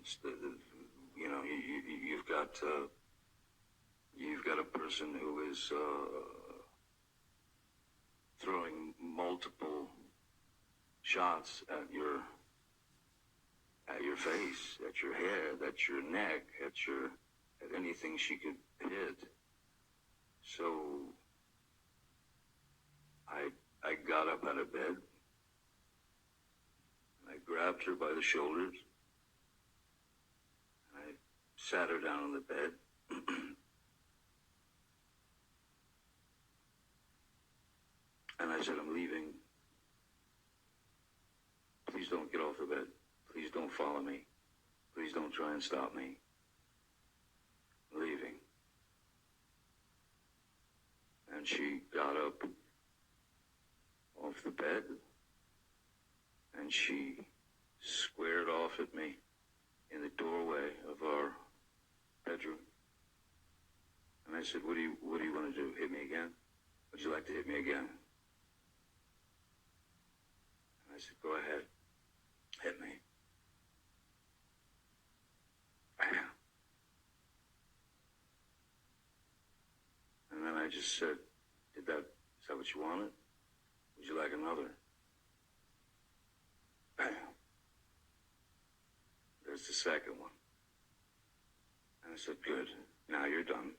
violence. You know, you've got a person who is throwing multiple shots at your face, at your head, at your neck, at anything she could hit. So I got up out of bed. I grabbed her by the shoulders. I sat her down on the bed. And I said, I'm leaving. Please don't get off the bed. Please don't follow me. Please don't try and stop me. I'm leaving. And she got up off the bed and she squared off at me in the doorway of our bedroom. And I said, what do you want to do? Hit me again? Would you like to hit me again? And I said, go ahead. Hit me. Bam. And then I just said, is that what you wanted? Would you like another? Bam. There's the second one. And I said, good, now you're done.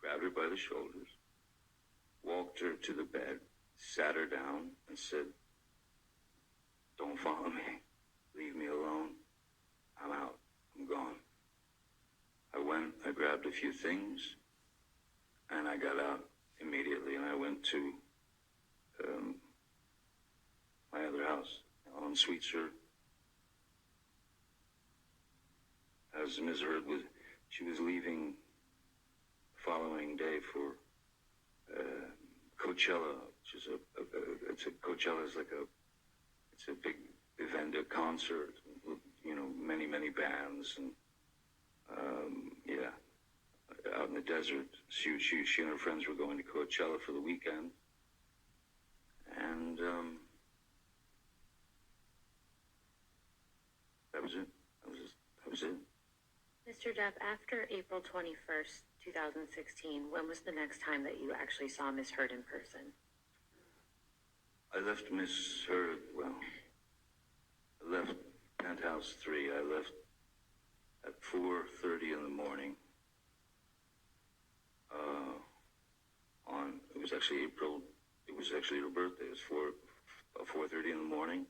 Grabbed her by the shoulders, walked her to the bed, sat her down, and said, don't follow me. Leave me alone. I'm out. I'm gone. I went, I grabbed a few things, and I got out immediately, and I went to my other house on Sweetser. As Ms. Hurd she was leaving the following day for Coachella, which is Coachella is like it's a big event, a concert, you know, many bands, and yeah, out in the desert. She and her friends were going to Coachella for the weekend, and that was it. That was it. Mr. Depp, after April 21st, 2016, when was the next time that you actually saw Ms. Hurd in person? I left Ms. Hurd, well, I left Penthouse 3. I left at 4:30 in the morning. It was actually her birthday. It was 4:30 in the morning,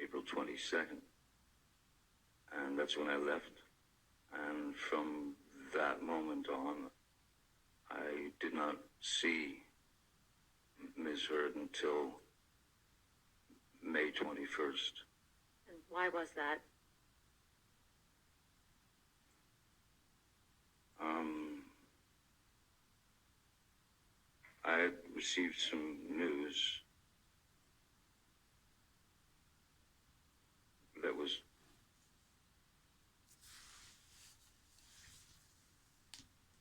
April 22nd. And that's when I left. And from that moment on, I did not see Ms. Hurd until May 21st. And why was that? I had received some news that was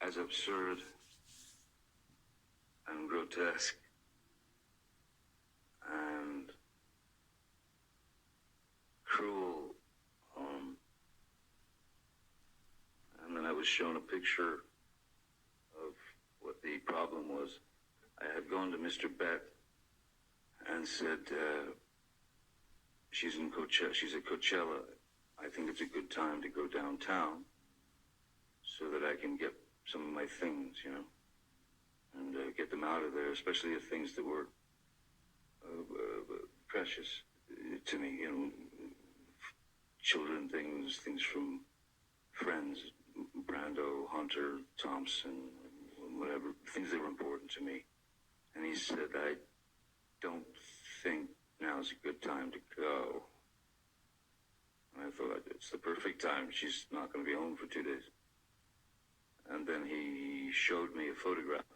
as absurd and grotesque and cruel. And then I was shown a picture of what the problem was. I had gone to Mr. Bett and said, she's at Coachella. I think it's a good time to go downtown so that I can get some of my things, you know, and get them out of there, especially the things that were precious to me, you know, children things from friends, Brando, Hunter, Thompson, whatever, things that were important to me. And he said, I don't think now's a good time to go. And I thought, it's the perfect time. She's not going to be home for 2 days. And then he showed me a photograph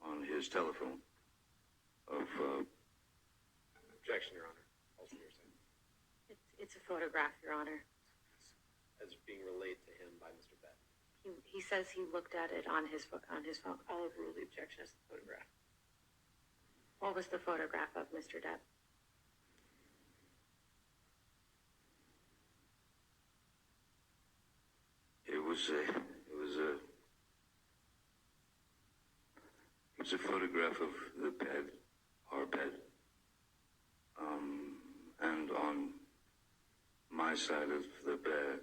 on his telephone of... Objection, Your Honor. Also, you're saying. It's a photograph, Your Honor. As being relayed to him by Mr. Bett. He says he looked at it on his phone. I'll overrule the objection as the photograph. What was the photograph of, Mr. Depp? a photograph of the bed, our bed, and on my side of the bed,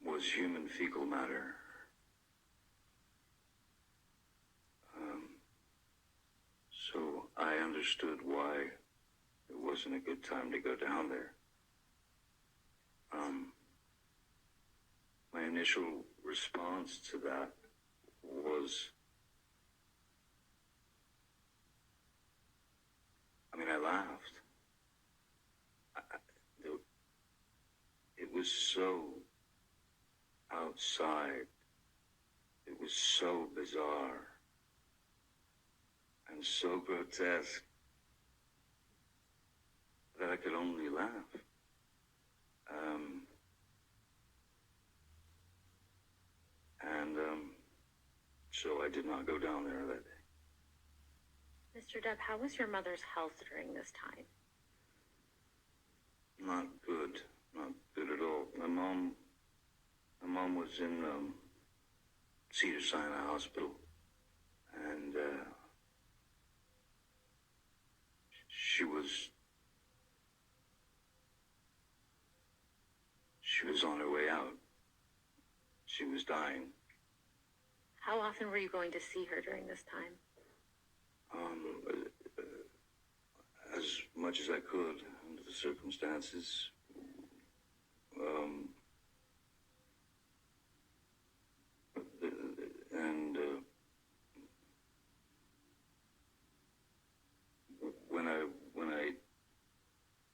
was human fecal matter. So I understood why it wasn't a good time to go down there. My initial response to that was, I laughed. It was so outside. It was so bizarre and so grotesque that I could only laugh. So I did not go down there that day. Mr. Depp, how was your mother's health during this time? Not good. Not good at all. My mom was in Cedars-Sinai Hospital, and she was on her way out. She was dying. How often were you going to see her during this time? As much as I could under the circumstances.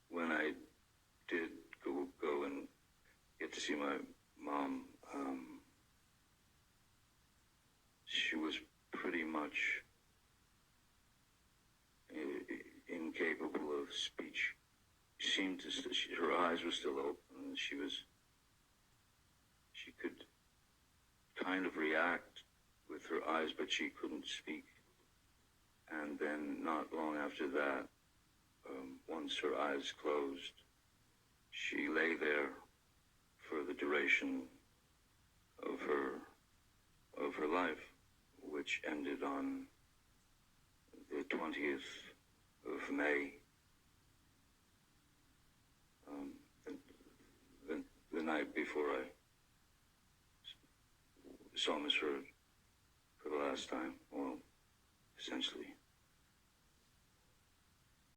When I did go and get to see my mom, she was pretty much incapable of speech. She seemed to, her eyes were still open, and she could kind of react with her eyes, but she couldn't speak. And then not long after that, once her eyes closed, she lay there for the duration of her life, which ended on the 20th of May, the night before I saw Miss Heard for the last time. Well, essentially.